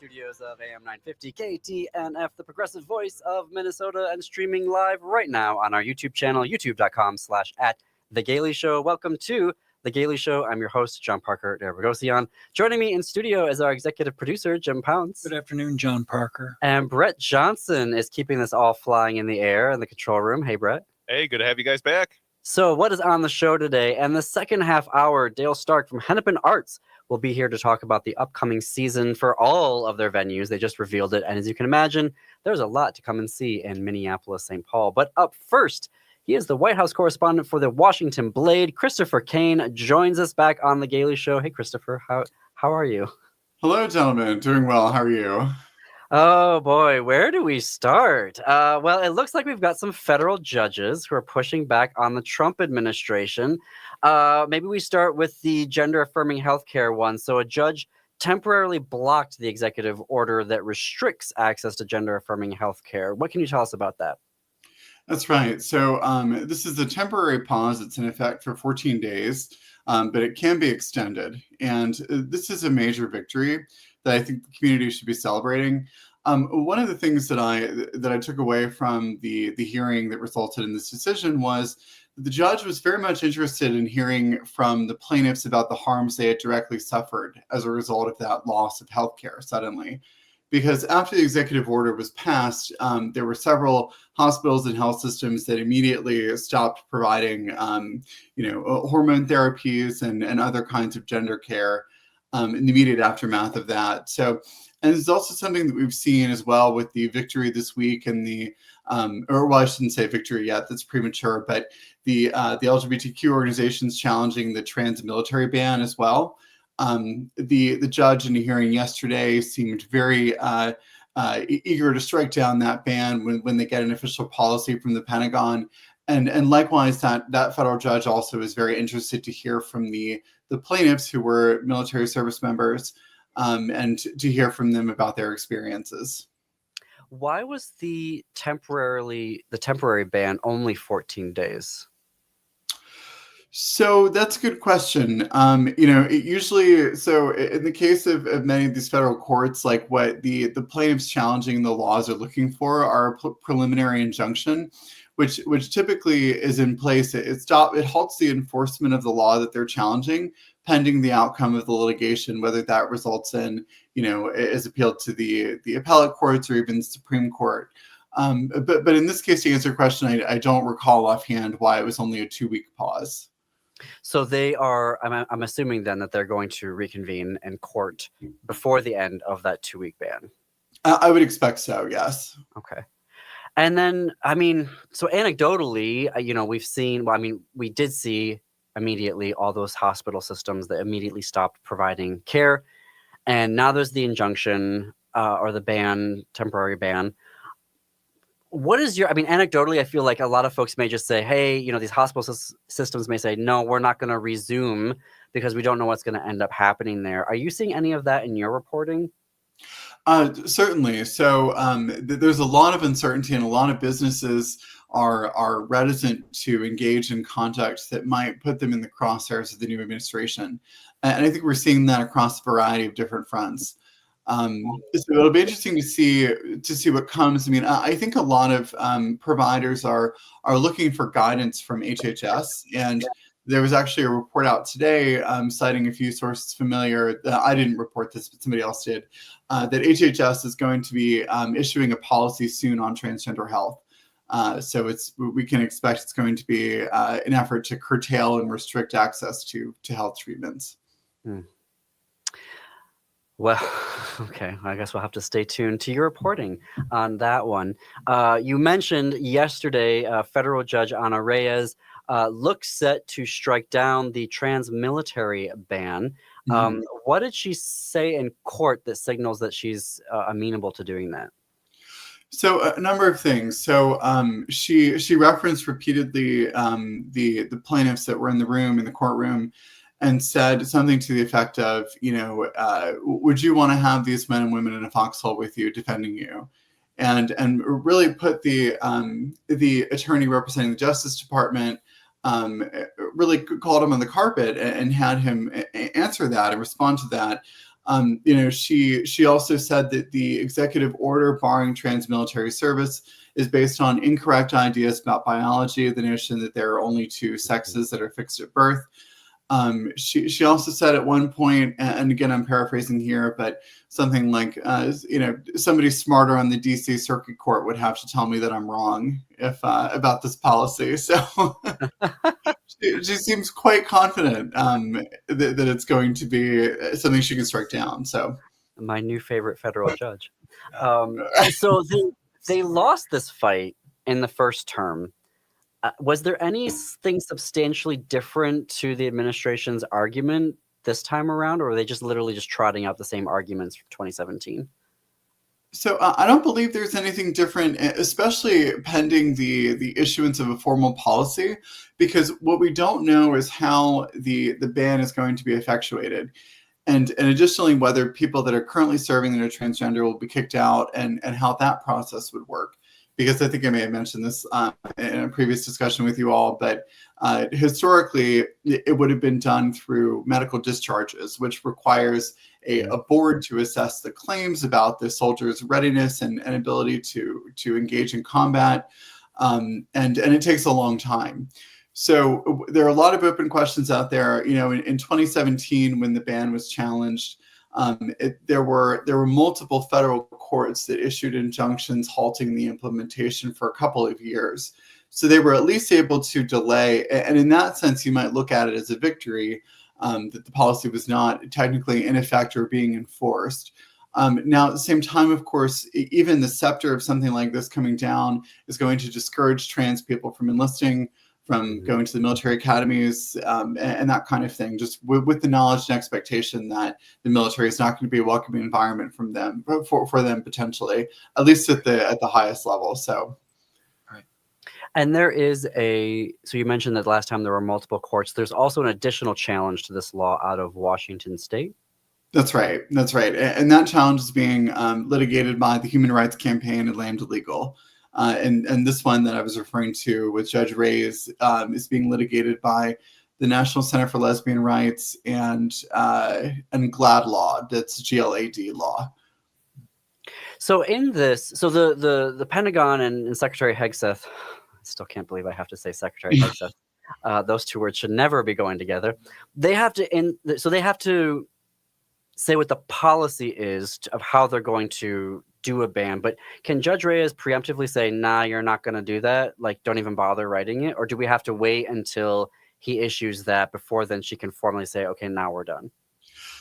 studios of AM 950 KTNF, the progressive voice of Minnesota, and streaming live right now on our YouTube channel, youtube.com/at The Gailey Show. Welcome to The Gailey Show. I'm your host, John Parker Dervagossian. Joining me in studio is our executive producer, Jim Pounce. Good afternoon, John Parker. And Brett Johnson is keeping this all flying in the air in the control room. Hey, Brett. Hey, good to have you guys back. So what is on the show today? And the second half hour, Dale Stark from Hennepin Arts will be here to talk about the upcoming season for all of their venues. They just revealed it. And as you can imagine, there's a lot to come and see in Minneapolis, St. Paul. But up first, he is the White House correspondent for the Washington Blade. Christopher Kane joins us back on The Gailey Show. Hey, Christopher, how are you? Hello, gentlemen. Doing well. How are you? Oh, boy. Where do we start? Well, it looks like we've got some federal judges who are pushing back on the Trump administration. Maybe we start with the gender-affirming healthcare one. So a judge temporarily blocked the executive order that restricts access to gender-affirming healthcare. What can you tell us about that? That's right. So this is a temporary pause. It's in effect for 14 days, but it can be extended. And this is a major victory that I think the community should be celebrating. One of the things that I took away from the hearing that resulted in this decision was that the judge was very much interested in hearing from the plaintiffs about the harms they had directly suffered as a result of that loss of healthcare suddenly. Because after the executive order was passed, there were several hospitals and health systems that immediately stopped providing, hormone therapies and other kinds of gender care in the immediate aftermath of that. So, and it's also something that we've seen as well with the victory this week and I shouldn't say victory yet, that's premature, but the LGBTQ organizations challenging the trans military ban as well. The judge in a hearing yesterday seemed very eager to strike down that ban when they get an official policy from the Pentagon. And likewise, that federal judge also is very interested to hear from the plaintiffs who were military service members and to hear from them about their experiences. Why was the temporary ban only 14 days? So that's a good question. It usually, so in the case of many of these federal courts, like what the plaintiffs challenging the laws are looking for are a preliminary injunction, which typically is in place. It halts the enforcement of the law that they're challenging pending the outcome of the litigation, whether that results in, is appealed to the appellate courts or even Supreme Court. But in this case, to answer your question, I don't recall offhand why it was only a 2-week pause. So they are, I'm assuming then that they're going to reconvene in court before the end of that 2-week ban. I would expect so, yes. Okay. And then, so anecdotally, we've seen, we did see immediately all those hospital systems that immediately stopped providing care. And now there's the injunction or the ban, temporary ban. What is anecdotally, I feel like a lot of folks may just say, hey, these hospital systems may say, no, we're not going to resume because we don't know what's going to end up happening there. Are you seeing any of that in your reporting? Certainly. So there's a lot of uncertainty and a lot of businesses are reticent to engage in conduct that might put them in the crosshairs of the new administration. And I think we're seeing that across a variety of different fronts. So it'll be interesting to see what comes. I think a lot of providers are looking for guidance from HHS, and there was actually a report out today citing a few sources familiar. I didn't report this, but somebody else did. That HHS is going to be issuing a policy soon on transgender health. So we can expect it's going to be an effort to curtail and restrict access to health treatments. Hmm. Well, okay. I guess we'll have to stay tuned to your reporting on that one. You mentioned yesterday, federal judge Ana Reyes looks set to strike down the trans military ban. What did she say in court that signals that she's amenable to doing that? So a number of things. So she referenced repeatedly the plaintiffs that were in the courtroom, and said something to the effect of, would you want to have these men and women in a foxhole with you defending you? And really put the attorney representing the Justice Department, really called him on the carpet and had him answer that and respond to that. She also said that the executive order barring trans military service is based on incorrect ideas about biology, the notion that there are only two sexes that are fixed at birth. She also said at one point, and again I'm paraphrasing here, but something like, somebody smarter on the DC Circuit Court would have to tell me that I'm wrong if about this policy. So she seems quite confident that it's going to be something she can strike down. So my new favorite federal judge. So they lost this fight in the first term. Was there anything substantially different to the administration's argument this time around, or were they just literally just trotting out the same arguments from 2017? So I don't believe there's anything different, especially pending the issuance of a formal policy, because what we don't know is how the ban is going to be effectuated. And additionally, whether people that are currently serving that are transgender will be kicked out, and how that process would work. Because I think I may have mentioned this in a previous discussion with you all, but historically, it would have been done through medical discharges, which requires a board to assess the claims about the soldier's readiness and ability to engage in combat, and it takes a long time. So there are a lot of open questions out there. In 2017, when the ban was challenged, there were multiple federal courts that issued injunctions halting the implementation for a couple of years. So they were at least able to delay. And in that sense, you might look at it as a victory, that the policy was not technically in effect or being enforced. Now, at the same time, of course, even the scepter of something like this coming down is going to discourage trans people from enlisting, from going to the military academies, and that kind of thing, just with the knowledge and expectation that the military is not going to be a welcoming environment for them potentially, at least at the highest level. So, right. And there is so you mentioned that last time there were multiple courts. There's also an additional challenge to this law out of Washington State. That's right. And that challenge is being litigated by the Human Rights Campaign and Lambda Legal. And this one that I was referring to with Judge Ray's is being litigated by the National Center for Lesbian Rights and GLAD Law. That's GLAD Law. So in this, so the Pentagon and Secretary Hegseth, I still can't believe I have to say Secretary Hegseth. Those two words should never be going together. They have to say what the policy is of how they're going to do a ban. But can Judge Reyes preemptively say, nah, you're not going to do that? Like, don't even bother writing it? Or do we have to wait until he issues that before then she can formally say, okay, now we're done?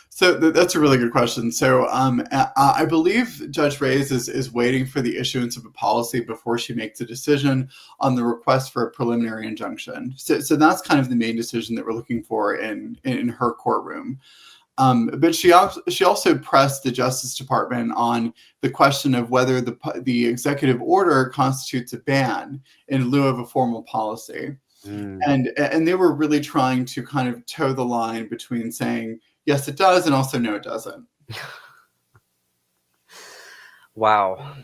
So that's a really good question. So I believe Judge Reyes is waiting for the issuance of a policy before she makes a decision on the request for a preliminary injunction. So that's kind of the main decision that we're looking for in her courtroom. But she also pressed the Justice Department on the question of whether the executive order constitutes a ban in lieu of a formal policy. And they were really trying to kind of toe the line between saying, yes, it does, and also, no, it doesn't. Wow.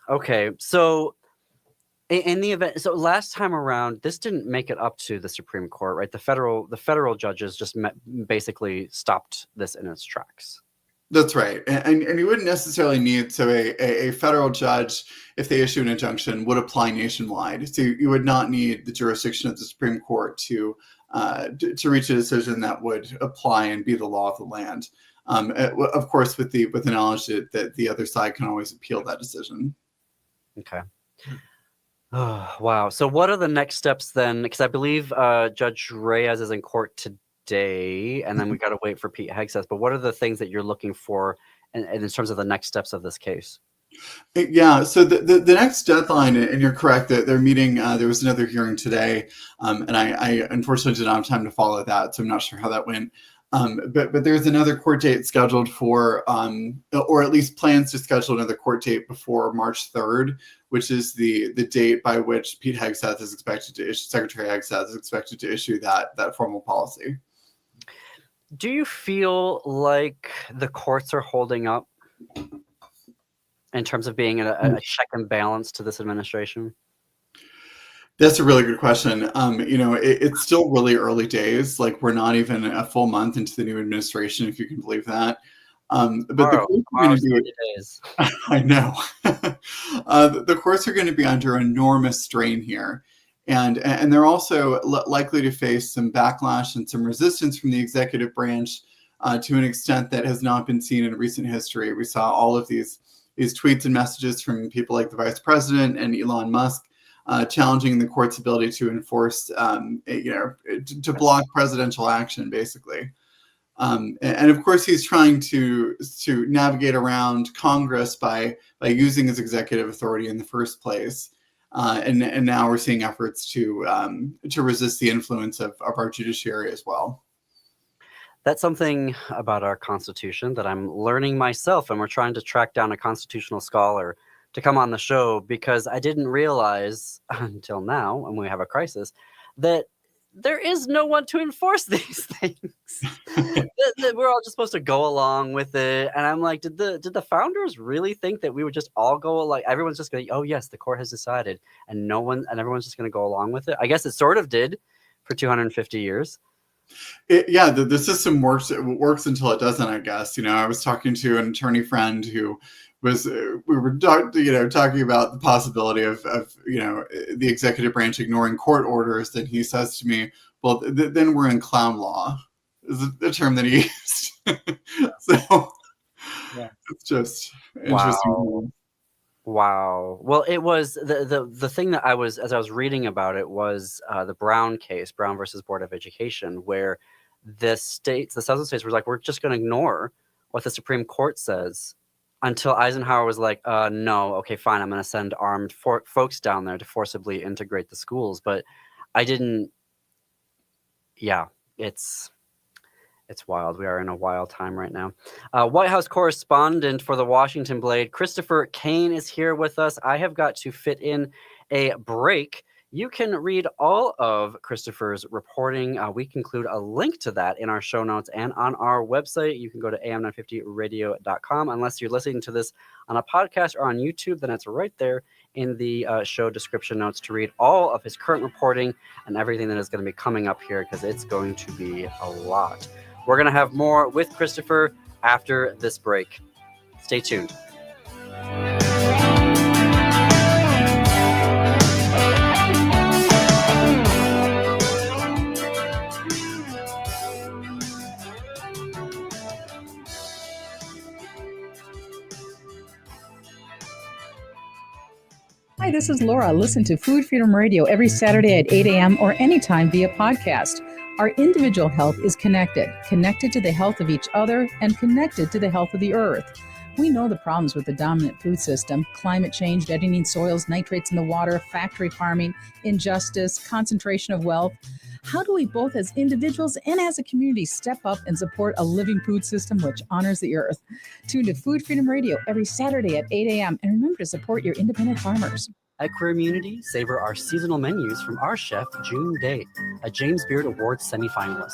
Okay. So in the event, so last time around, this didn't make it up to the Supreme Court, right? The federal judges just basically stopped this in its tracks. That's right. And you wouldn't necessarily need, so a federal judge, if they issue an injunction, would apply nationwide. So you would not need the jurisdiction of the Supreme Court to reach a decision that would apply and be the law of the land. Of course, with the knowledge that the other side can always appeal that decision. Okay. Oh, wow. So what are the next steps then? Because I believe Judge Reyes is in court today, and then we got to wait for Pete Hegseth. But what are the things that you're looking for in terms of the next steps of this case? Yeah, so the next deadline, and you're correct that they're meeting, there was another hearing today, and I unfortunately did not have time to follow that, so I'm not sure how that went. But there's another court date scheduled for, or at least plans to schedule another court date before March 3rd, which is the date by which Pete Hegseth is expected to issue, Secretary Hegseth is expected to issue that formal policy. Do you feel like the courts are holding up in terms of being a check and balance to this administration? That's a really good question. It's still really early days. Like, we're not even a full month into the new administration, if you can believe that. But the courts are going to be, days. I know, the courts are going to be under enormous strain here. And they're also likely to face some backlash and some resistance from the executive branch to an extent that has not been seen in recent history. We saw all of these tweets and messages from people like the vice president and Elon Musk challenging the court's ability to enforce, to block presidential action, basically. And of course, he's trying to navigate around Congress by using his executive authority in the first place. And now we're seeing efforts to resist the influence of our judiciary as well. That's something about our Constitution that I'm learning myself, and we're trying to track down a constitutional scholar to come on the show, because I didn't realize until now, when we have a crisis, that there is no one to enforce these things. that we're all just supposed to go along with it. And I'm like, did the founders really think that we would just all go, like, everyone's just going to, oh yes, the court has decided, and everyone's just going to go along with it? I guess it sort of did for 250 years. The system works until it doesn't, I guess. I was talking to an attorney friend who was, we were talking about the possibility of the executive branch ignoring court orders. Then he says to me, well, then we're in clown law, is the term that he used. So yeah, it's just interesting. Wow. Well, it was the thing that as I was reading about it, was the Brown case, Brown versus Board of Education, where the southern states were like, we're just going to ignore what the Supreme Court says, until Eisenhower was like, no, okay, fine, I'm going to send armed folks down there to forcibly integrate the schools. But I didn't. Yeah, it's wild. We are in a wild time right now. White House correspondent for the Washington Blade, Christopher Kane, is here with us. I have got to fit in a break. You can read all of Christopher's reporting. We can include a link to that in our show notes and on our website. You can go to am950radio.com. Unless you're listening to this on a podcast or on YouTube, then it's right there in the show description notes to read all of his current reporting and everything that is going to be coming up here, because it's going to be a lot. We're going to have more with Christopher after this break. Stay tuned. Hi, this is Laura. Listen to Food Freedom Radio every Saturday at 8 a.m. or anytime via podcast. Our individual health is connected to the health of each other, and connected to the health of the earth. We know the problems with the dominant food system: climate change, deadening soils, nitrates in the water, factory farming, injustice, concentration of wealth. How do we both as individuals and as a community step up and support a living food system which honors the earth? Tune to Food Freedom Radio every Saturday at 8 a.m. and remember to support your independent farmers. At Queermunity, savor our seasonal menus from our chef, June Day, a James Beard Awards semifinalist.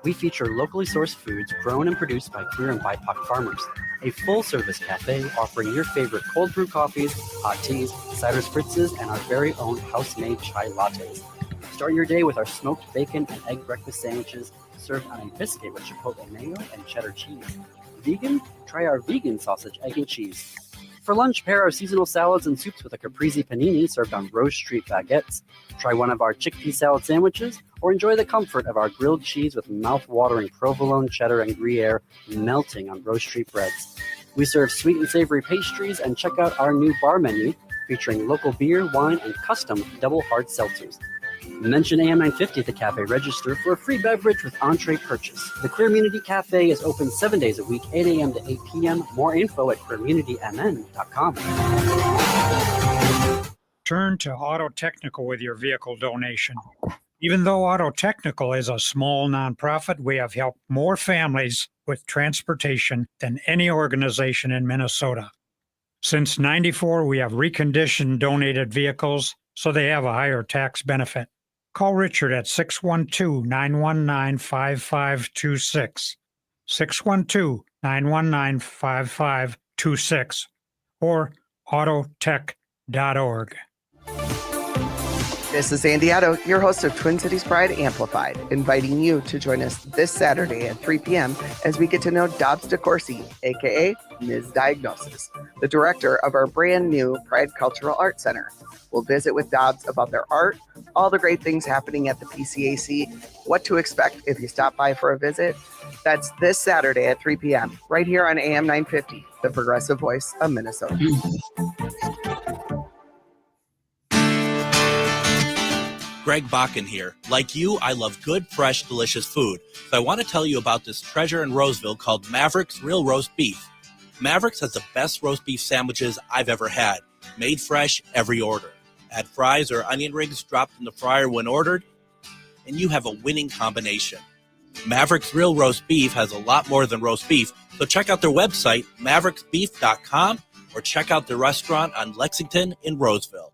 We feature locally sourced foods grown and produced by queer and BIPOC farmers. A full-service cafe offering your favorite cold brew coffees, hot teas, cider spritzes, and our very own house-made chai lattes. Start your day with our smoked bacon and egg breakfast sandwiches served on a biscuit with chipotle mayo and cheddar cheese. Vegan? Try our vegan sausage, egg, and cheese. For lunch, pair our seasonal salads and soups with a caprese panini served on Rose Street baguettes. Try one of our chickpea salad sandwiches, or enjoy the comfort of our grilled cheese with mouth-watering provolone, cheddar, and Gruyere melting on Rose Street breads. We serve sweet and savory pastries, and check out our new bar menu featuring local beer, wine, and custom double hard seltzers. Mention AM950 at the cafe register for a free beverage with entree purchase. The Queermunity Cafe is open 7 days a week, 8 a.m. to 8 p.m. More info at queermunitymn.com. Turn to Auto Technical with your vehicle donation. Even though Auto Technical is a small nonprofit, we have helped more families with transportation than any organization in Minnesota. Since '94, we have reconditioned donated vehicles so they have a higher tax benefit. Call Richard at 612-919-5526, 612-919-5526, or autotech.org. This is Andy Otto, your host of Twin Cities Pride Amplified, inviting you to join us this Saturday at 3 p.m. as we get to know Dobbs DeCourcy, aka Ms. Diagnosis, the director of our brand new Pride Cultural Arts Center. We'll visit with Dobbs about their art, all the great things happening at the PCAC, what to expect if you stop by for a visit. That's this Saturday at 3 p.m. right here on AM 950, the progressive voice of Minnesota. Greg Bakken here. Like you, I love good, fresh, delicious food. So I want to tell you about this treasure in Roseville called Maverick's Real Roast Beef. Maverick's has the best roast beef sandwiches I've ever had. Made fresh, every order. Add fries or onion rings dropped in the fryer when ordered, and you have a winning combination. Maverick's Real Roast Beef has a lot more than roast beef, so check out their website, mavericksbeef.com, or check out their restaurant on Lexington in Roseville.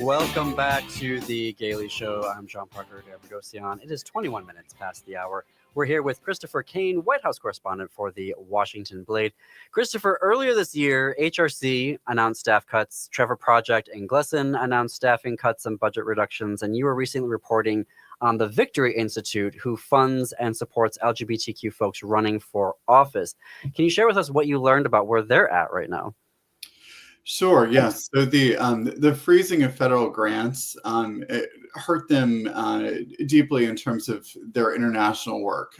Welcome back to the Gailey Show. I'm John Parker D'Abogosian. It is 21 minutes past the hour. We're here with Christopher Kane, White House correspondent for the Washington Blade. Christopher, earlier this year, HRC announced staff cuts. Trevor Project and Glesson announced staffing cuts and budget reductions. And you were recently reporting on the Victory Institute, who funds and supports LGBTQ folks running for office. Can you share with us what you learned about where they're at right now? Sure. Yes. So the freezing of federal grants it hurt them deeply in terms of their international work.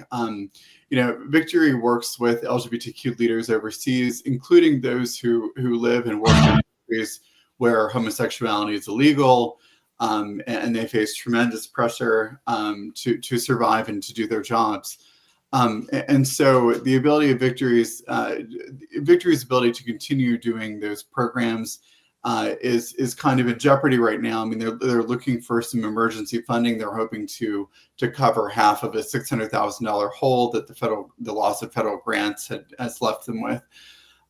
Victory works with LGBTQ leaders overseas, including those who live and work in countries where homosexuality is illegal, and they face tremendous pressure to survive and to do their jobs. And so the ability of Victory's ability to continue doing those programs is kind of in jeopardy right now. I mean, they're looking for some emergency funding. They're hoping to cover half of a $600,000 hole that the loss of federal grants has left them with.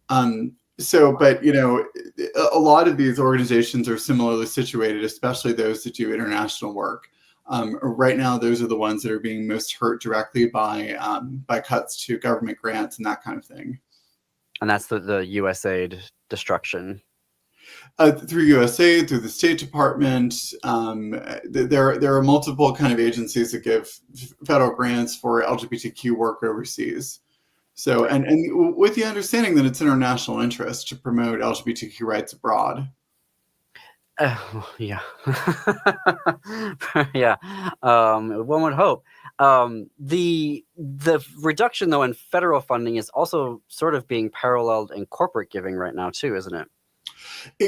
But a lot of these organizations are similarly situated, especially those that do international work. Right now, those are the ones that are being most hurt directly by cuts to government grants and that kind of thing. And that's the USAID destruction. Through USAID, through the State Department, there are multiple kind of agencies that give federal grants for LGBTQ work overseas. So, and with the understanding that it's international interest to promote LGBTQ rights abroad. Yeah. Yeah. One would hope. The reduction, though, in federal funding is also sort of being paralleled in corporate giving right now, too, isn't it?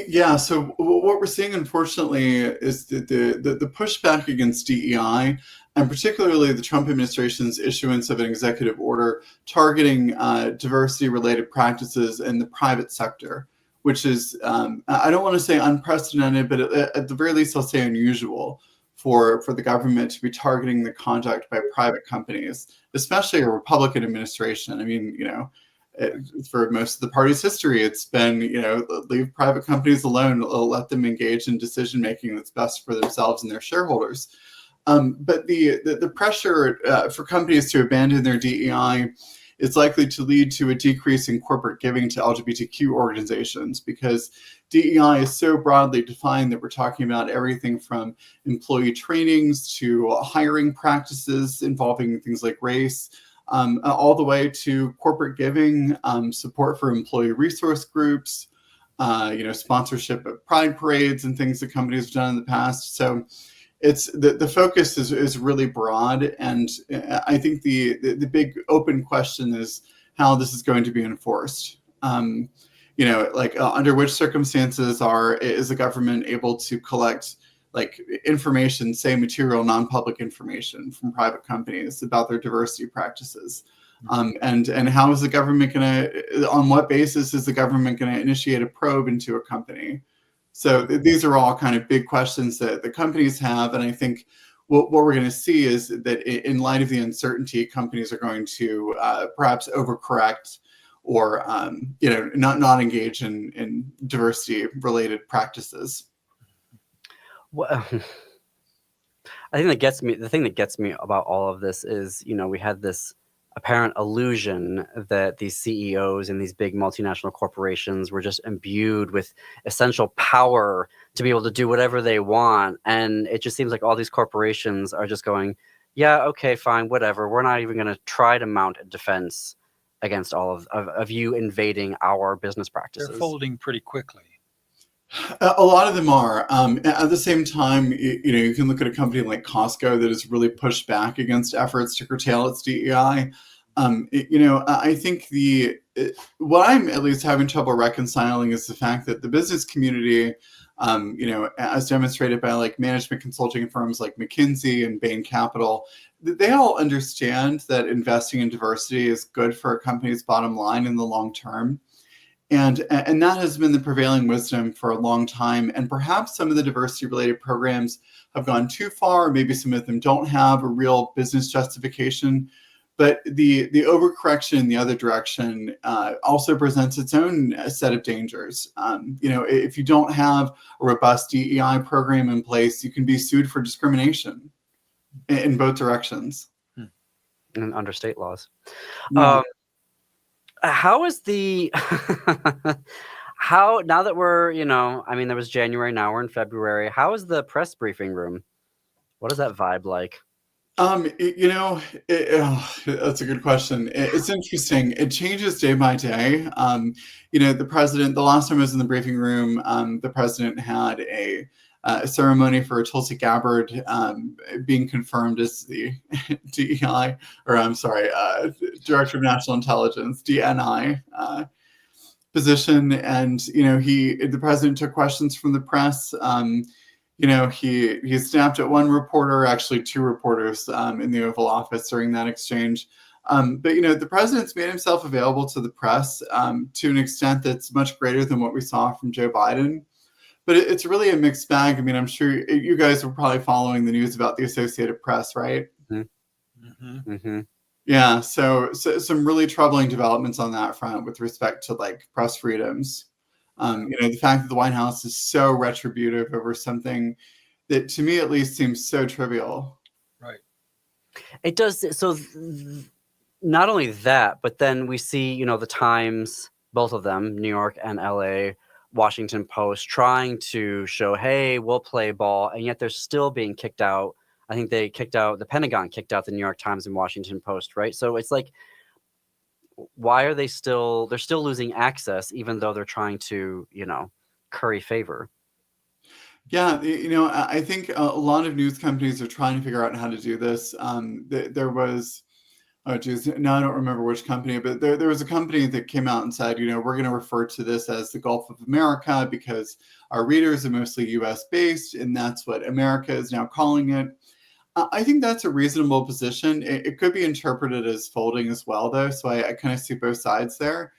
Yeah. So what we're seeing, unfortunately, is the pushback against DEI, and particularly the Trump administration's issuance of an executive order targeting diversity-related practices in the private sector, which is, I don't want to say unprecedented, but at the very least, I'll say unusual for the government to be targeting the conduct by private companies, especially a Republican administration. I mean, for most of the party's history, it's been, leave private companies alone, let them engage in decision-making that's best for themselves and their shareholders. But the pressure for companies to abandon their DEI is likely to lead to a decrease in corporate giving to LGBTQ organizations, because DEI is so broadly defined that we're talking about everything from employee trainings to hiring practices involving things like race, all the way to corporate giving, support for employee resource groups, sponsorship of pride parades and things that companies have done in the past. So it's the focus is really broad, and I think the big open question is how this is going to be enforced. Under which circumstances is the government able to collect information, say material non-public information from private companies about their diversity practices, and how is the government on what basis is the government going to initiate a probe into a company? So these are all kind of big questions that the companies have. And I think what we're going to see is that in light of the uncertainty, companies are going to perhaps overcorrect or, not engage in diversity related practices. Well, I think the thing that gets me about all of this is, we had this apparent illusion that these CEOs and these big multinational corporations were just imbued with essential power to be able to do whatever they want. And it just seems like all these corporations are just going, yeah, okay, fine, whatever. We're not even going to try to mount a defense against all of you invading our business practices. They're folding pretty quickly. A lot of them are. At the same time, you can look at a company like Costco that has really pushed back against efforts to curtail its DEI. I think what I'm at least having trouble reconciling is the fact that the business community, as demonstrated by like management consulting firms like McKinsey and Bain Capital, they all understand that investing in diversity is good for a company's bottom line in the long term. And that has been the prevailing wisdom for a long time. And perhaps some of the diversity-related programs have gone too far. Maybe some of them don't have a real business justification. But the overcorrection in the other direction also presents its own set of dangers. If you don't have a robust DEI program in place, you can be sued for discrimination in both directions. And under state laws. Yeah. How is the now that we're, there was January, now we're in February. How is the press briefing room? What is that vibe like? That's a good question. It's interesting. It changes day by day. The president, the last time I was in the briefing room, the president had a ceremony for Tulsi Gabbard being confirmed as the DEI, or I'm sorry, Director of National Intelligence, DNI position. And, the president took questions from the press. He snapped at one reporter, actually two reporters in the Oval Office during that exchange. But the president's made himself available to the press to an extent that's much greater than what we saw from Joe Biden. But it's really a mixed bag. I mean, I'm sure you guys were probably following the news about the Associated Press, right? Mm-hmm. Mm-hmm. Yeah. So some really troubling developments on that front with respect to like press freedoms. The fact that the White House is so retributive over something that, to me at least, seems so trivial. Right. It does. So not only that, but then we see, the Times, both of them, New York and LA, Washington Post, trying to show, hey, we'll play ball, and yet they're still being kicked out. I think the Pentagon kicked out the New York Times and Washington Post, right? So it's like, why are they're still losing access, even though they're trying to, curry favor? Yeah, I think a lot of news companies are trying to figure out how to do this. There was, now I don't remember which company, but there was a company that came out and said, we're going to refer to this as the Gulf of America because our readers are mostly US based, and that's what America is now calling it. I think that's a reasonable position. It could be interpreted as folding as well, though. So I kind of see both sides there.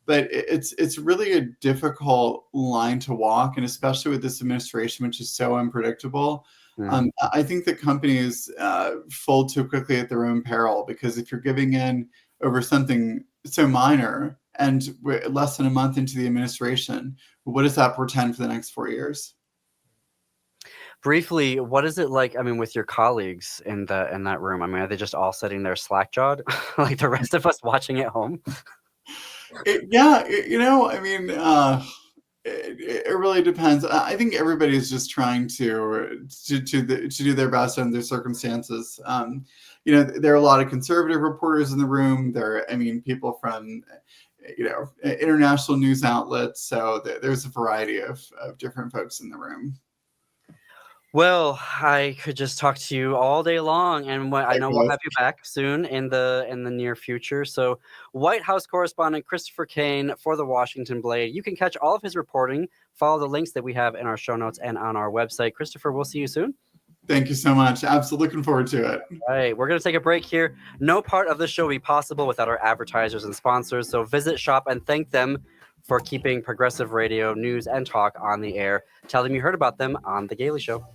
But it's really a difficult line to walk, and especially with this administration, which is so unpredictable. I think that companies fold too quickly at their own peril, because if you're giving in over something so minor and we're less than a month into the administration, what does that portend for the next 4 years? Briefly, what is it like? I mean, with your colleagues in that room? I mean, are they just all sitting there slack-jawed, like the rest of us watching at home? It really depends. I think everybody's just trying to do their best under their circumstances. There are a lot of conservative reporters in the room. People from international news outlets. So there's a variety of different folks in the room. Well, I could just talk to you all day long, and I know we'll have you back soon in the near future. So, White House correspondent Christopher Kane for the Washington Blade. You can catch all of his reporting. Follow the links that we have in our show notes and on our website. Christopher, we'll see you soon. Thank you so much. Absolutely looking forward to it. All right, we're going to take a break here. No part of the show would be possible without our advertisers and sponsors. So visit, shop, and thank them for keeping progressive radio, news, and talk on the air. Tell them you heard about them on The Gailey Show.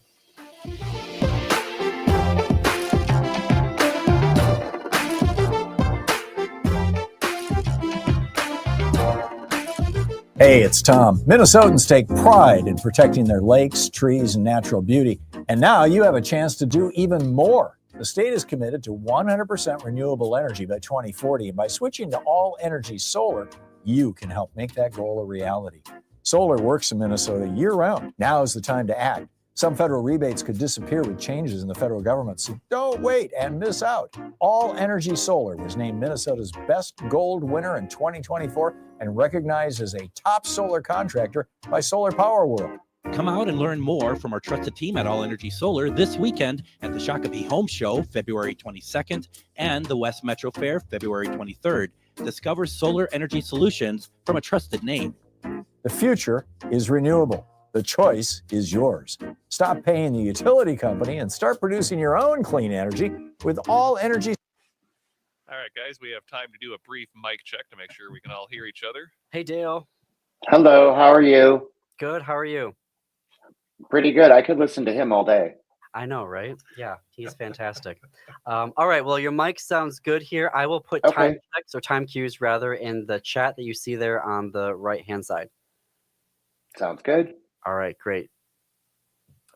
Hey, it's Tom. Minnesotans take pride in protecting their lakes, trees, and natural beauty. And now you have a chance to do even more. The state is committed to 100% renewable energy by 2040, and by switching to all energy solar, you can help make that goal a reality. Solar works in Minnesota year-round. Now is the time to act. Some federal rebates could disappear with changes in the federal government, so don't wait and miss out. All Energy Solar was named Minnesota's Best Gold winner in 2024 and recognized as a top solar contractor by Solar Power World. Come out and learn more from our trusted team at All Energy Solar this weekend at the Shakopee Home Show, February 22nd, and the West Metro Fair, February 23rd. Discover solar energy solutions from a trusted name. The future is renewable. The choice is yours. Stop paying the utility company and start producing your own clean energy with All Energy. All right, guys, we have time to do a brief mic check to make sure we can all hear each other. Hey, Dale. Hello, how are you? Good. How are you? Pretty good. I could listen to him all day. I know, right? Yeah, he's fantastic. All right. Well, your mic sounds good here. I will put Okay. time checks or time cues rather in the chat that you see there on the right-hand side. Sounds good. All right. Great.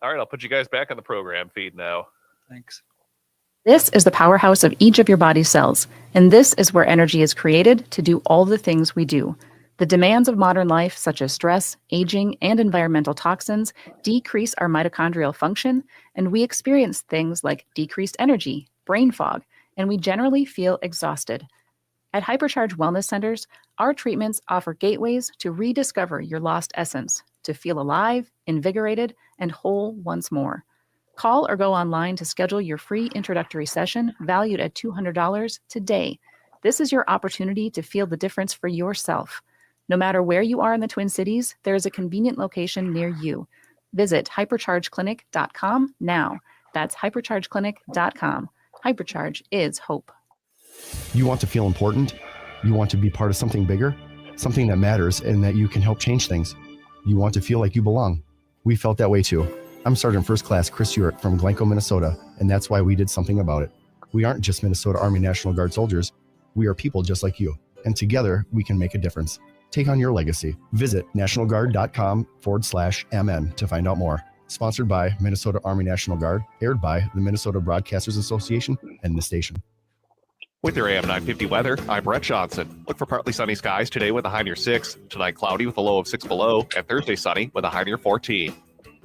All right, I'll put you guys back on the program feed now. Thanks. This is the powerhouse of each of your body's cells, and this is where energy is created to do all the things we do. The demands of modern life, such as stress, aging, and environmental toxins, decrease our mitochondrial function, and we experience things like decreased energy, brain fog, and we generally feel exhausted. At Hypercharge Wellness Centers, our treatments offer gateways to rediscover your lost essence, to feel alive, invigorated, and whole once more. Call or go online to schedule your free introductory session valued at $200 today. This is your opportunity to feel the difference for yourself. No matter where you are in the Twin Cities, there is a convenient location near you. Visit hyperchargeclinic.com now. That's hyperchargeclinic.com. Hypercharge is hope. You want to feel important? You want to be part of something bigger? Something that matters and that you can help change things. You want to feel like you belong. We felt that way too. I'm Sergeant First Class Chris Urick from Glencoe, Minnesota, and that's why we did something about it. We aren't just Minnesota Army National Guard soldiers. We are people just like you, and together we can make a difference. Take on your legacy. Visit nationalguard.com/MN to find out more. Sponsored by Minnesota Army National Guard, aired by the Minnesota Broadcasters Association and the station. With your AM 950 weather, I'm Brett Johnson. Look for partly sunny skies today with a high near 6, tonight cloudy with a low of 6 below, and Thursday sunny with a high near 14.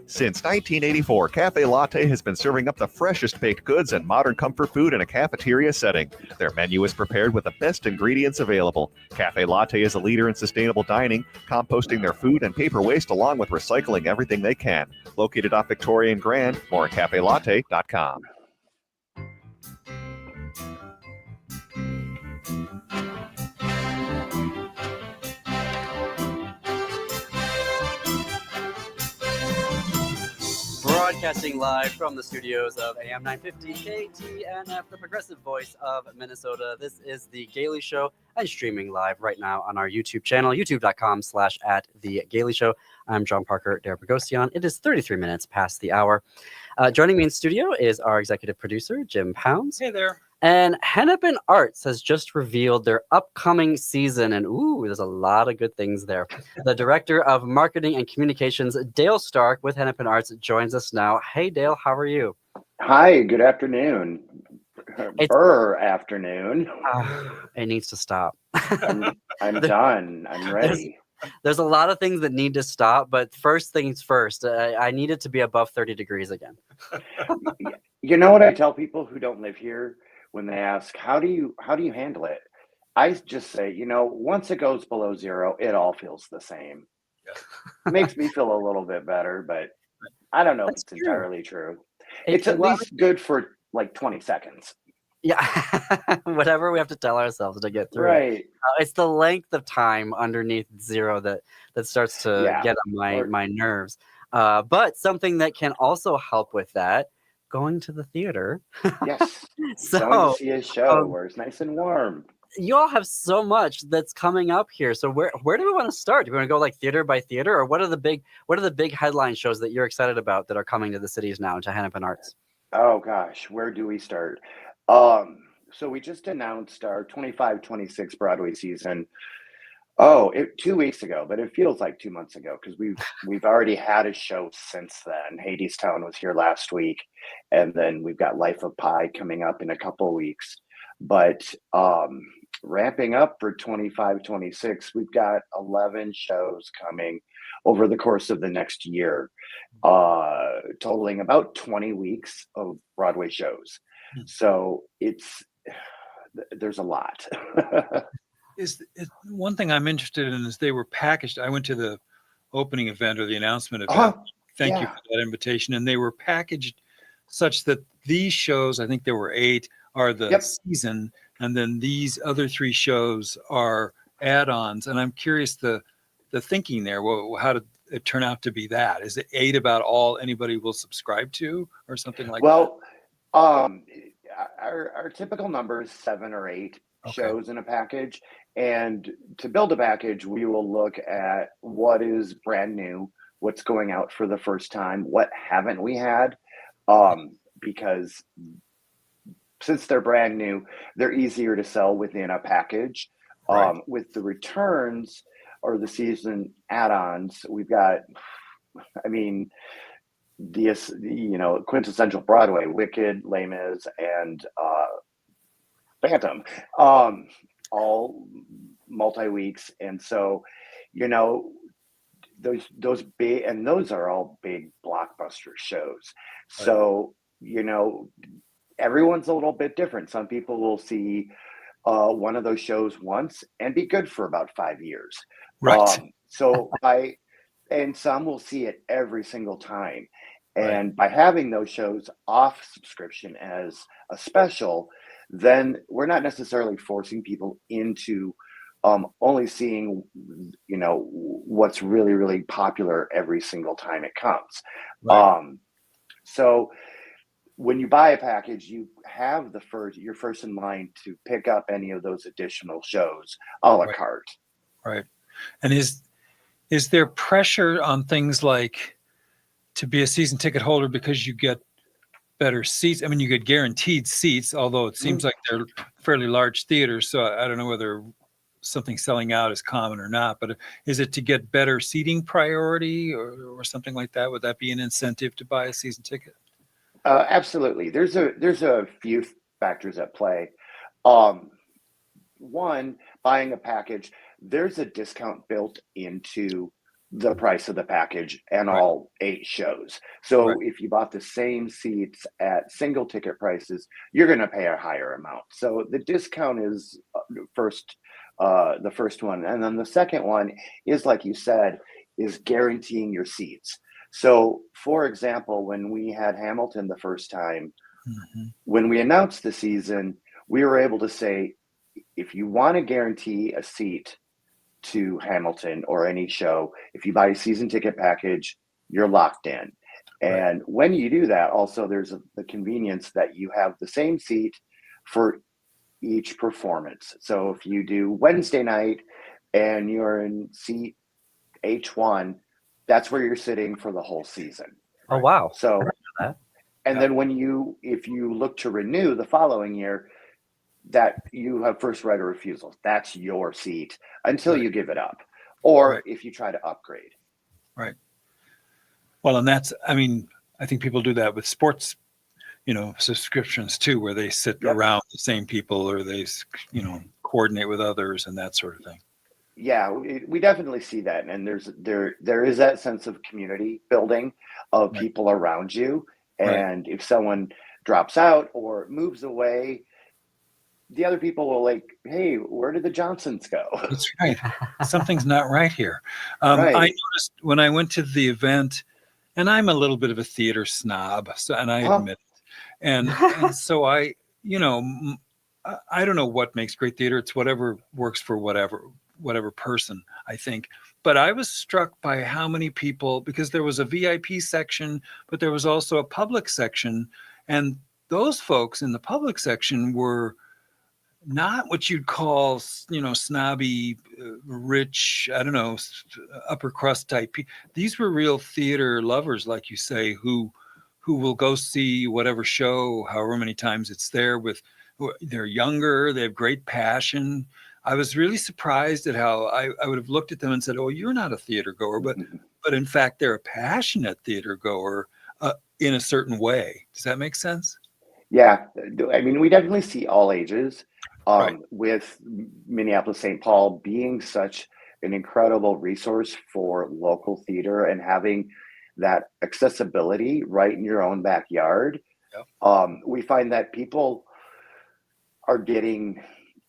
Since 1984, Cafe Latte has been serving up the freshest baked goods and modern comfort food in a cafeteria setting. Their menu is prepared with the best ingredients available. Cafe Latte is a leader in sustainable dining, composting their food and paper waste along with recycling everything they can. Located off Victoria and Grand, more at cafelatte.com. Broadcasting live from the studios of AM 950 KTNF, the progressive voice of Minnesota. This is The Gailey Show and streaming live right now on our YouTube channel, youtube.com/@TheGailey Show. I'm John Parker Derabagosian. It is 33 minutes past the hour. Joining me in studio is our executive producer, Jim Pounds. Hey there. And Hennepin Arts has just revealed their upcoming season, and there's a lot of good things there. The director of marketing and communications, Dale Stark, with Hennepin Arts, joins us now. Hey, Dale, how are you? Hi, good afternoon. Afternoon. It needs to stop. I'm done. I'm ready. There's a lot of things that need to stop, but first things first, I need it to be above 30 degrees again. You know what I tell people who don't live here when they ask, how do you handle it? I just say, once it goes below 0, it all feels the same. It makes me feel a little bit better, but I don't know if it's entirely true. It's at least good for like 20 seconds. Yeah, whatever we have to tell ourselves to get through. Right. It's the length of time underneath 0 that starts to get on my nerves. But something that can also help with that, going to the theater. Yes. So going to see a show where it's nice and warm. You all have so much that's coming up here. So where do we want to start? Do we want to go like theater by theater, or what are the big headline shows that you're excited about that are coming to the cities now, to Hennepin Arts? Oh gosh, where do we start? So we just announced our 25-26 Broadway season. 2 weeks ago, but it feels like 2 months ago because we've already had a show since then. Hadestown was here last week, and then we've got Life of Pi coming up in a couple of weeks. But ramping up for 25-26, we've got 11 shows coming over the course of the next year, totaling about 20 weeks of Broadway shows. So there's a lot. Is one thing I'm interested in is they were packaged. I went to the opening event or the announcement event. Thank you for that invitation. And they were packaged such that these shows, I think there were 8, are the season, and then these other 3 shows are add-ons. And I'm curious the thinking there. Well, how did it turn out to be that? Is it 8 about all anybody will subscribe to, or something like that? Our typical number is 7 or 8 shows in a package. And to build a package, we will look at what is brand new, what's going out for the first time, what haven't we had, because since they're brand new, they're easier to sell within a package. With the returns or the season add-ons, we've got, the quintessential Broadway, Wicked, Les Mis, and Phantom, all multi-weeks. And so, those big, and those are all big blockbuster shows. So, everyone's a little bit different. Some people will see one of those shows once and be good for about 5 years. And some will see it every single time. And by having those shows off subscription as a special, then we're not necessarily forcing people into only seeing, what's really, really popular every single time it comes. So when you buy a package, you have you're first in line to pick up any of those additional shows a la carte. Right. And is there pressure on things like to be a season ticket holder because you get better seats? I mean, you get guaranteed seats, although it seems like they're fairly large theaters. So I don't know whether something selling out is common or not, but is it to get better seating priority or something like that? Would that be an incentive to buy a season ticket? Absolutely. There's a few factors at play. One, buying a package, there's a discount built into the price of the package and all 8 shows. So if you bought the same seats at single ticket prices, you're going to pay a higher amount. So the discount is the first one. And then the second one is, like you said, is guaranteeing your seats. So, for example, when we had Hamilton the first time, when we announced the season, we were able to say, if you want to guarantee a seat to Hamilton or any show, if you buy a season ticket package, you're locked in. And when you do that, also there's the convenience that you have the same seat for each performance. So if you do Wednesday night and you're in seat H1, that's where you're sitting for the whole season. Oh, wow. So, and then if you look to renew the following year, that you have first right of refusal. That's your seat until you give it up, or if you try to upgrade. Right. Well, and that's, I think people do that with sports, subscriptions too, where they sit around the same people, or they, coordinate with others and that sort of thing. Yeah, we definitely see that. And there is that sense of community building of people around you. And if someone drops out or moves away, the other people will hey, where did the Johnsons go? That's right. Something's not right here. I noticed when I went to the event, and I'm a little bit of a theater snob, and I admit it. And so I don't know what makes great theater. It's whatever works for whatever person, I think. But I was struck by how many people, because there was a VIP section, but there was also a public section. And those folks in the public section were not what you'd call, snobby, rich, upper crust type. These were real theater lovers, like you say, who will go see whatever show, however many times it's there. They're younger, they have great passion. I was really surprised at how I would have looked at them and said, "Oh, you're not a theater goer," but in fact, they're a passionate theater goer in a certain way. Does that make sense? Yeah, I mean, we definitely see all ages. With Minneapolis St. Paul being such an incredible resource for local theater and having that accessibility right in your own backyard. We find that people are getting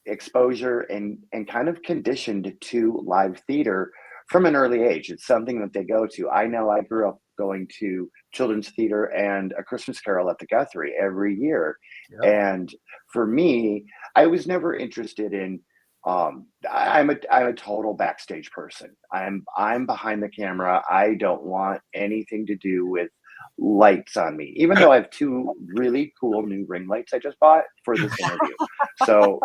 exposure and kind of conditioned to live theater from an early age. It's something that they go to. I know I grew up going to children's theater and A Christmas Carol at the Guthrie every year. And for me, I was never interested in I'm a total backstage person. I'm behind the camera. I don't want anything to do with lights on me, even though I have two really cool new ring lights I just bought for this interview. So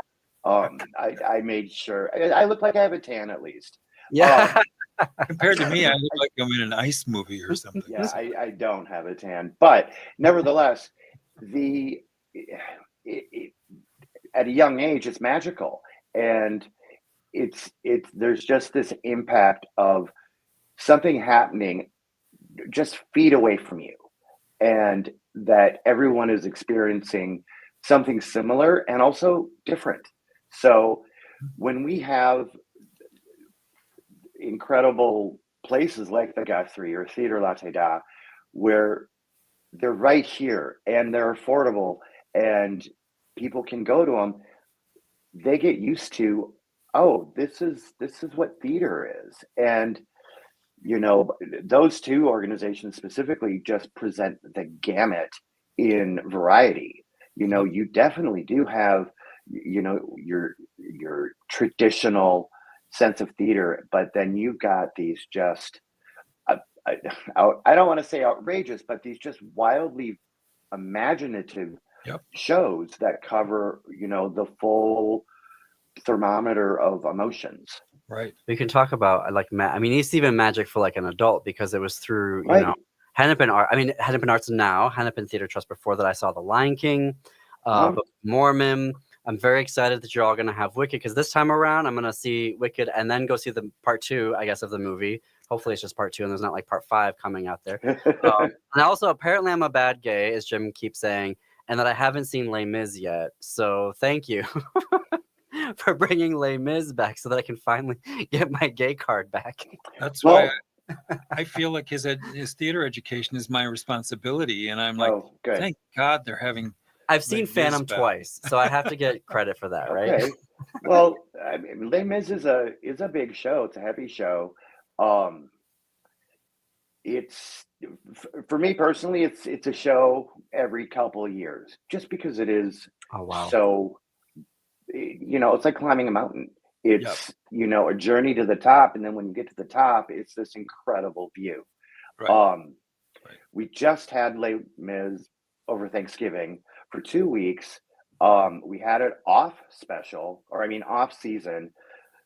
I made sure I look like I have a tan at least. Yeah. Compared to me, I look like I'm in an ice movie or something. Yeah, I don't have a tan, but nevertheless, at a young age, it's magical, and there's just this impact of something happening just feet away from you, and that everyone is experiencing something similar and also different. So when we have incredible places like the Guthrie or Theater La Teda, where they're right here and they're affordable and people can go to them, they get used to, oh, this is what theater is. And those two organizations specifically just present the gamut in variety. You definitely do have your traditional sense of theater, but then you've got these just I don't want to say outrageous, but these just wildly imaginative shows that cover the full thermometer of emotions. Right. We can talk about I mean, it's even magic for like an adult because it was through Hennepin Art. I mean, Hennepin Arts now, Hennepin Theater Trust. Before that, I saw The Lion King, Book of Mormon. I'm very excited that you're all going to have Wicked because this time around, I'm going to see Wicked and then go see the part 2, I guess, of the movie. Hopefully, it's just part 2 and there's not like part 5 coming out there. And also, apparently, I'm a bad gay, as Jim keeps saying, and that I haven't seen Les Mis yet. So thank you for bringing Les Mis back so that I can finally get my gay card back. That's why I feel like his theater education is my responsibility. And I'm like, thank God they're having... I've seen Phantom twice, so I have to get credit for that, right? Okay. Well, I mean, Les Mis is a big show. It's a heavy show. It's for me personally, it's a show every couple of years, just because it is so. It's like climbing a mountain. It's a journey to the top, and then when you get to the top, it's this incredible view. Right. We just had Les Mis over Thanksgiving for 2 weeks. We had it off season.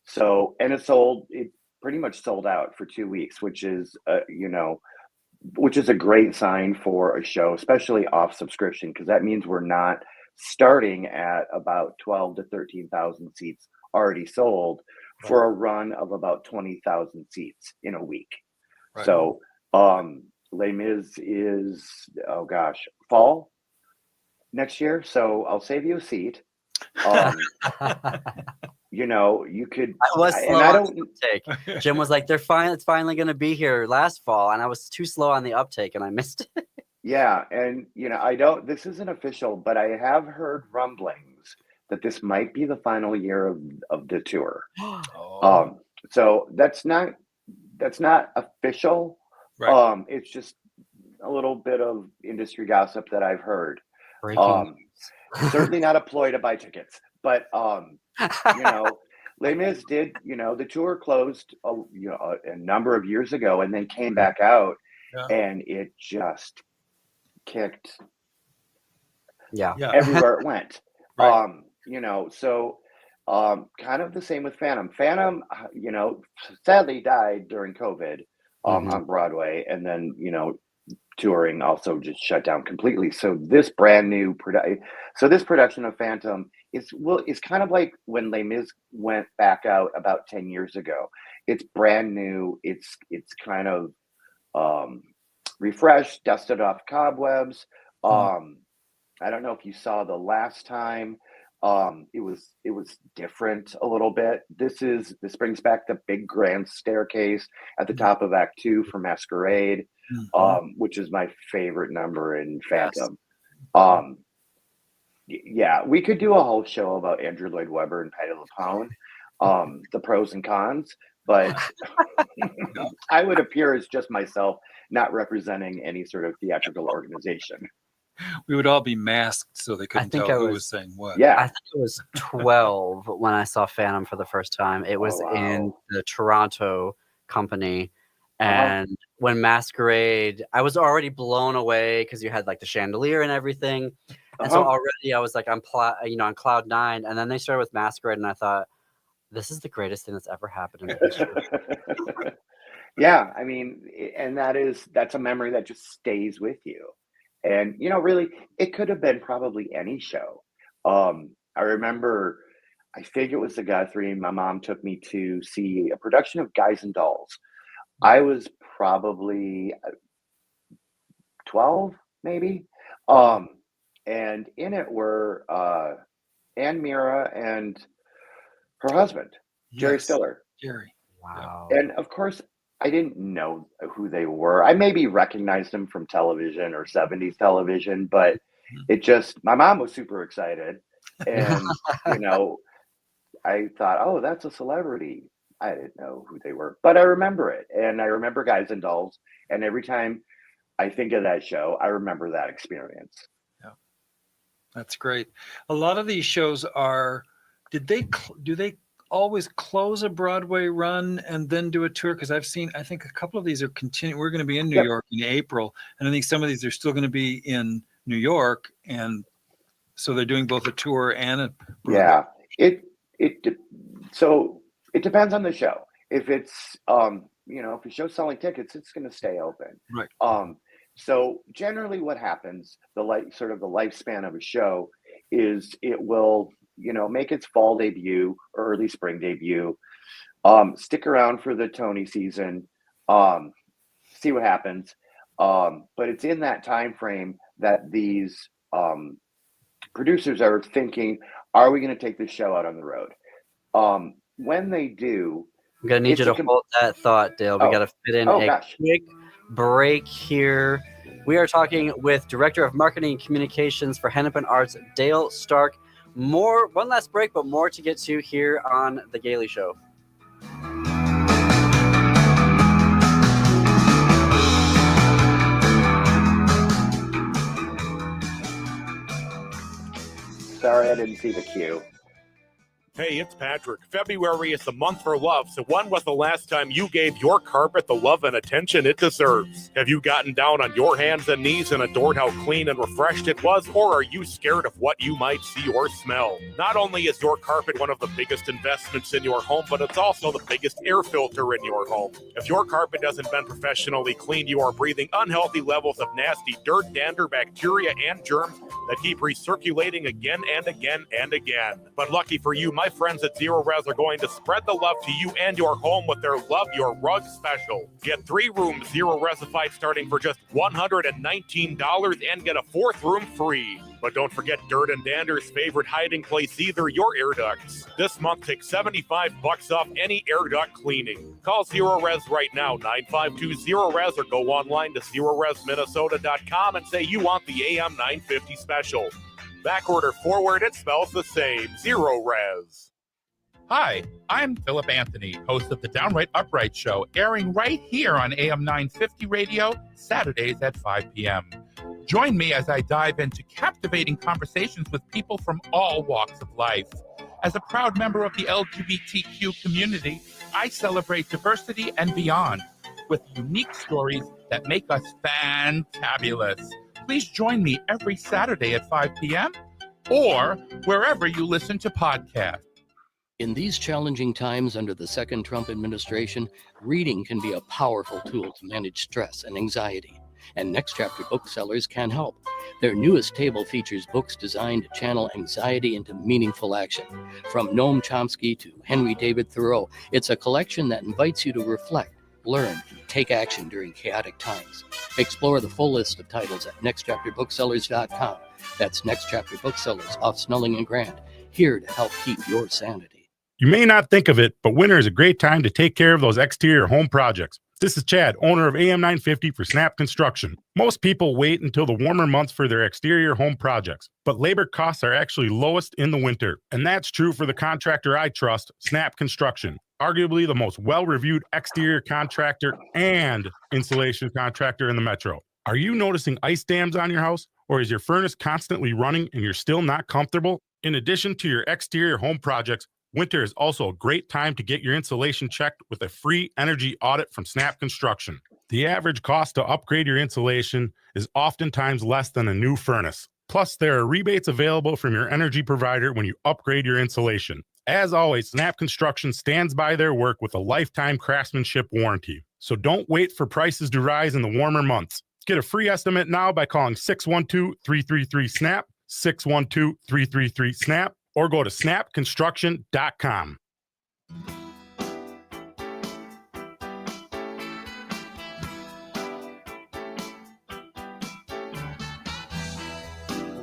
So, and it pretty much sold out for 2 weeks, which is a great sign for a show, especially off subscription, because that means we're not starting at about 12 to 13,000 seats already sold for a run of about 20,000 seats in a week. Right. So, Les Mis is, fall next year. So I'll save you a seat. You could. I was slow on the uptake. Jim was like, "It's finally going to be here last fall," and I was too slow on the uptake, and I missed it. Yeah, and this isn't official, but I have heard rumblings that this might be the final year of the tour. So that's not official. Right. It's just a little bit of industry gossip that I've heard. Certainly not a ploy to buy tickets, but Les Mis did. The tour closed a number of years ago, and then came back out, and it just kicked everywhere it went. Right. So kind of the same with Phantom, sadly died during COVID on Broadway, and then touring also just shut down completely. So this production of Phantom it's kind of like when Les Mis went back out about 10 years ago. It's brand new. It's kind of refreshed, dusted off cobwebs. I don't know if you saw the last time. It was different a little bit. This brings back the big grand staircase at the top of Act 2 for Masquerade, which is my favorite number in Phantom. Yeah, we could do a whole show about Andrew Lloyd Webber and Patty LuPone, the pros and cons, but I would appear as just myself, not representing any sort of theatrical organization. We would all be masked so they couldn't tell who was saying what. Yeah. I think it was 12 when I saw Phantom for the first time. It was in the Toronto company. And when Masquerade, I was already blown away because you had like the chandelier and everything. And so already I was like on cloud nine. And then they started with Masquerade, and I thought, this is the greatest thing that's ever happened in history. Yeah, I mean, and that's a memory that just stays with you. And, really, it could have been probably any show. I remember, I think it was the Guthrie, my mom took me to see a production of Guys and Dolls. I was probably 12, maybe. And in it were Ann Mira and her husband, Jerry Stiller. Jerry. Wow. And of course, I didn't know who they were. I maybe recognized them from television or 70s television, but my mom was super excited. And, I thought, oh, that's a celebrity. I didn't know who they were, but I remember it. And I remember Guys and Dolls. And every time I think of that show, I remember that experience. Yeah, that's great. A lot of these shows do they always close a Broadway run and then do a tour? Because I think a couple of these are continuing. We're going to be in New York in April, and I think some of these are still going to be in New York, and so they're doing both a tour and a Broadway. Yeah. So it depends on the show. If it's if the show's selling tickets, it's going to stay open. Right. So generally, what happens, the lifespan of a show is it will make its fall debut or early spring debut, stick around for the Tony season, see what happens. But it's in that time frame that these producers are thinking, are we going to take this show out on the road? When they do, I'm going to need you to hold that thought, Dale. We got to fit in a quick break here. We are talking with Director of Marketing and Communications for Hennepin Arts, Dale Stark. One last break, but more to get to here on The Gailey Show. Sorry, I didn't see the cue. Hey, it's Patrick. February is the month for love, so when was the last time you gave your carpet the love and attention it deserves? Have you gotten down on your hands and knees and adored how clean and refreshed it was, or are you scared of what you might see or smell? Not only is your carpet one of the biggest investments in your home, but it's also the biggest air filter in your home. If your carpet hasn't been professionally cleaned, you are breathing unhealthy levels of nasty dirt, dander, bacteria, and germs that keep recirculating again and again and again. But lucky for you, my friends at Zero Res are going to spread the love to you and your home with their Love Your Rug special. Get 3 rooms Zero Resified starting for just $119 and get a 4th room free. But don't forget dirt and dander's favorite hiding place either, your air ducts. This month, take $75 off any air duct cleaning. Call Zero Res right now, 952-ZERO-RES, or go online to ZeroResMinnesota.com and say you want the AM 950 special. Back order forward, it smells the same. Zero Res. Hi, I'm Philip Anthony, host of the Downright Upright Show, airing right here on AM 950 radio, Saturdays at 5 p.m. Join me as I dive into captivating conversations with people from all walks of life. As a proud member of the LGBTQ community, I celebrate diversity and beyond with unique stories that make us fantabulous. Please join me every Saturday at 5 p.m. or wherever you listen to podcasts. In these challenging times under the second Trump administration, reading can be a powerful tool to manage stress and anxiety, and Next Chapter booksellers can help. Their newest table features books designed to channel anxiety into meaningful action. From Noam Chomsky to Henry David Thoreau, it's a collection that invites you to reflect, learn, and take action during chaotic times. Explore the full list of titles at nextchapterbooksellers.com. That's Next Chapter Booksellers off Snelling and Grant, here to help keep your sanity. You may not think of it, but winter is a great time to take care of those exterior home projects. This is Chad, owner of AM 950 for Snap Construction. Most people wait until the warmer months for their exterior home projects, but labor costs are actually lowest in the winter. And that's true for the contractor I trust, Snap Construction. Arguably the most well-reviewed exterior contractor and insulation contractor in the metro. Are you noticing ice dams on your house? Or is your furnace constantly running and you're still not comfortable? In addition to your exterior home projects, winter is also a great time to get your insulation checked with a free energy audit from Snap Construction. The average cost to upgrade your insulation is oftentimes less than a new furnace. Plus, there are rebates available from your energy provider when you upgrade your insulation. As always, Snap Construction stands by their work with a lifetime craftsmanship warranty. So don't wait for prices to rise in the warmer months. Get a free estimate now by calling 612-333-SNAP, 612-333-SNAP, or go to snapconstruction.com.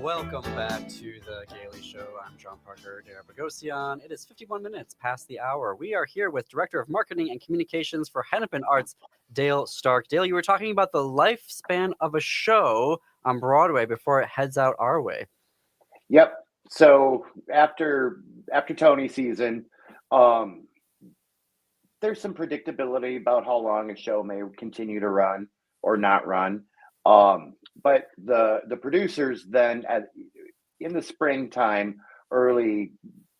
Welcome back to the Gailey Show. I'm John Parker, Dara Bogosian. It is 51 minutes past the hour. We are here with Director of Marketing and Communications for Hennepin Arts, Dale Stark. Dale, you were talking about the lifespan of a show on Broadway before it heads out our way. Yep. So after Tony season, there's some predictability about how long a show may continue to run or not run. But the producers then in the springtime,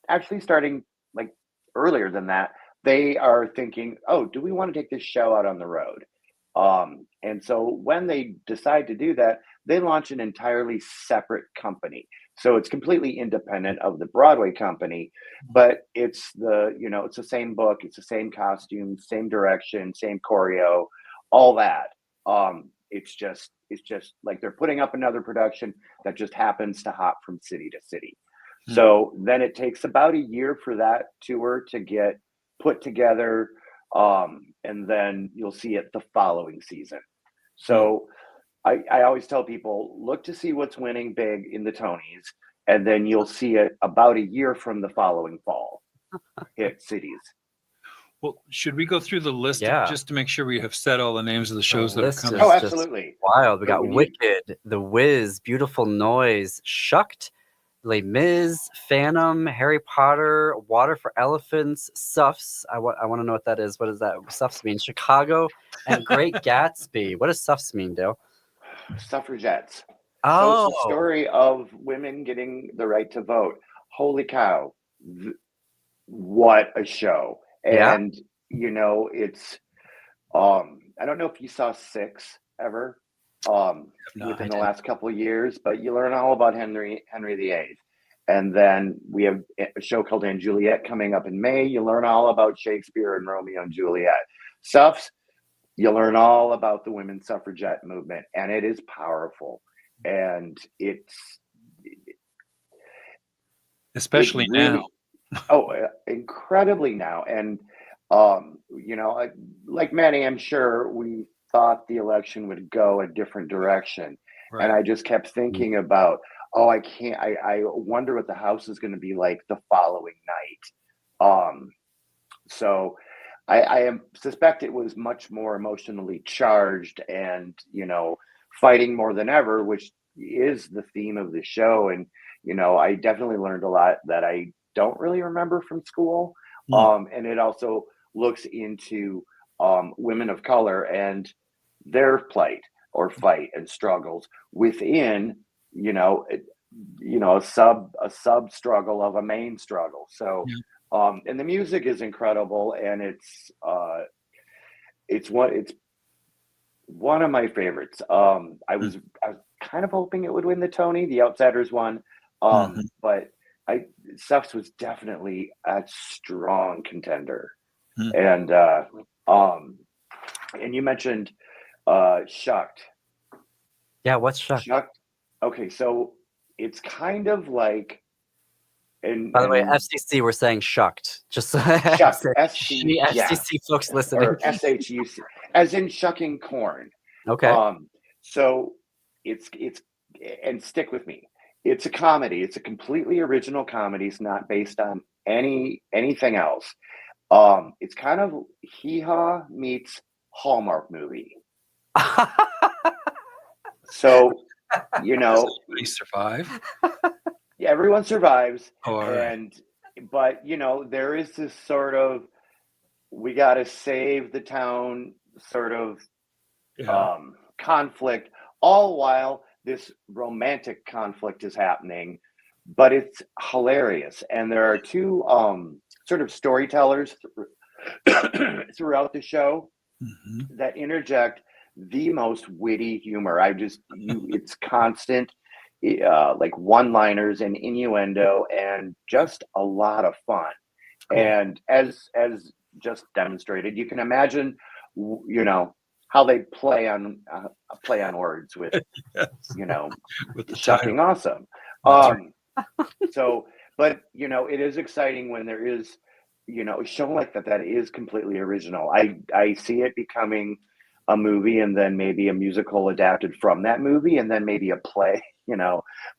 actually starting like earlier than that, they are thinking, oh, do we want to take this show out on the road? And so when they decide to do that, they launch an entirely separate company. So it's completely independent of the Broadway company, but it's it's the same book, it's the same costumes, same direction, same choreo, all that. It's just like they're putting up another production that just happens to hop from city to city. So then it takes about a year for that tour to get put together, and then you'll see it the following season. So I always tell people, look to see what's winning big in the Tonys, and then you'll see it about a year from the following fall hit cities. Well, should we go through the list just to make sure we have said all the names of the shows that have come? Oh, absolutely. Wild. We got Wicked, The Wiz, Beautiful Noise, Shucked, Les Mis, Phantom, Harry Potter, Water for Elephants, Suffs. I want to know what that is. What does that Suffs mean? Chicago, and Great Gatsby. What does Suffs mean, Dale? Suffragettes. Oh. So it's the story of women getting the right to vote. Holy cow. What a show. And, it's, I don't know if you saw Six ever within the last couple of years, but you learn all about Henry VIII. And then we have a show called Anne Juliet coming up in May. You learn all about Shakespeare and Romeo and Juliet. Suffs, you learn all about the women's suffragette movement, and it is powerful. And it's especially now. Incredibly now. And, like many, I'm sure we thought the election would go a different direction. Right. And I just kept thinking about, I wonder what the House is going to be like the following night. So I suspect it was much more emotionally charged and, fighting more than ever, which is the theme of the show. And, I definitely learned a lot that I don't really remember from school. And it also looks into women of color and their plight or fight and struggles within, a sub struggle of a main struggle. So, and the music is incredible, and it's one of my favorites. I was kind of hoping it would win the Tony. The Outsiders won, but Suffs was definitely a strong contender. And you mentioned Shucked. Yeah, what's Shucked? Okay, so it's kind of like, By the way, FCC, we're saying shucked. Just so shuck, the FCC folks listening. or SHUC, as in shucking corn. Okay. So it's and stick with me. It's a comedy. It's a completely original comedy. It's not based on anything else. It's kind of Hee Haw meets Hallmark movie. So, Does anybody survive? Yeah, everyone survives. Oh, all right. But there is this sort of, we got to save the town sort of conflict, all while this romantic conflict is happening. But it's hilarious, and there are two sort of storytellers throughout the show that interject the most witty humor. It's constant, like one-liners and innuendo, and just a lot of fun. And as just demonstrated, you can imagine, how they play on words with, with the shocking awesome. So, but it is exciting when there is, a show like that is completely original. I see it becoming a movie, and then maybe a musical adapted from that movie, and then maybe a play.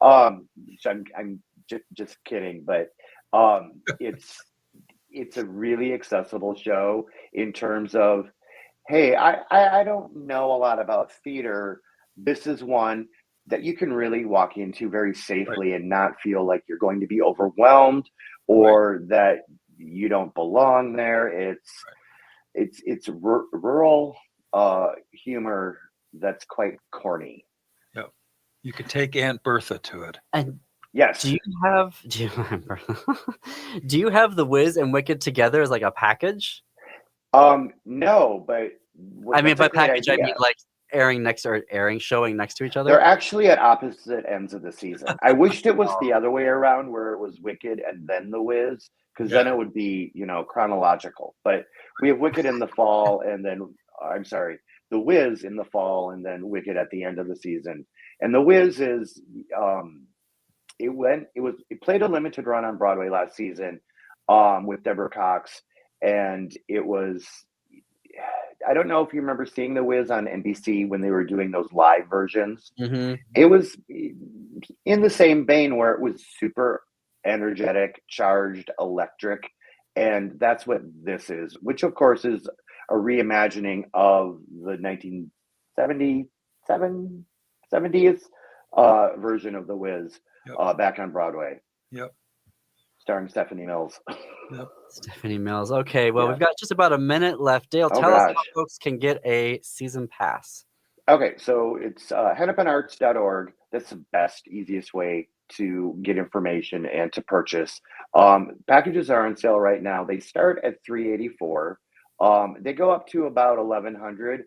I'm just kidding, but it's a really accessible show in terms of, hey, I don't know a lot about theater. This is one that you can really walk into very safely and not feel like you're going to be overwhelmed or that you don't belong there. It's rural humor that's quite corny. Yep. You could take Aunt Bertha to it. And yes, do you have The Wiz and Wicked together as like a package? No, but I mean, by package, I mean like showing next to each other. They're actually at opposite ends of the season. I wished it was the other way around, where it was Wicked and then The Wiz, because then it would be, chronological. But we have Wicked in the fall, and then The Wiz in the fall, and then Wicked at the end of the season. And The Wiz is it played a limited run on Broadway last season with Deborah Cox, and it was, I don't know if you remember seeing The Wiz on NBC when they were doing those live versions. It was in the same vein where it was super energetic, charged, electric, and that's what this is, which of course is a reimagining of the 1970s version of The Wiz back on Broadway. Yep. Starring Stephanie Mills. Yep. Stephanie Mills. Okay, well, we've got just about a minute left. Dale, tell us how folks can get a season pass. Okay, so it's hennepinarts.org. That's the best, easiest way to get information and to purchase. Packages are on sale right now. They start at $384. They go up to about $1,100.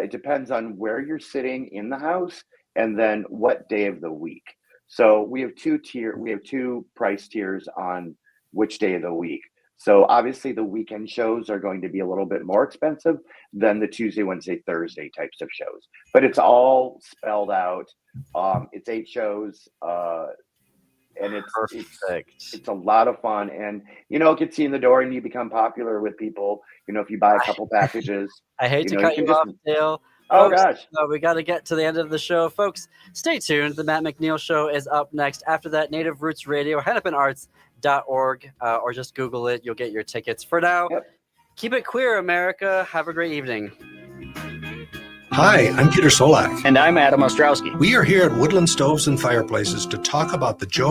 It depends on where you're sitting in the house and then what day of the week. So we have two price tiers on which day of the week. So obviously the weekend shows are going to be a little bit more expensive than the Tuesday, Wednesday, Thursday types of shows, but it's all spelled out. It's 8 shows, and it's a lot of fun, and it gets you in the door and you become popular with people. If you buy a couple packages. I hate to cut you off, Dale. Oh, folks, gosh. We got to get to the end of the show. Folks, stay tuned. The Matt McNeil Show is up next. After that, Native Roots Radio, hennepinarts.org, or just Google it. You'll get your tickets. For now, keep it queer, America. Have a great evening. Hi, I'm Peter Solak. And I'm Adam Ostrowski. We are here at Woodland Stoves and Fireplaces to talk about the joy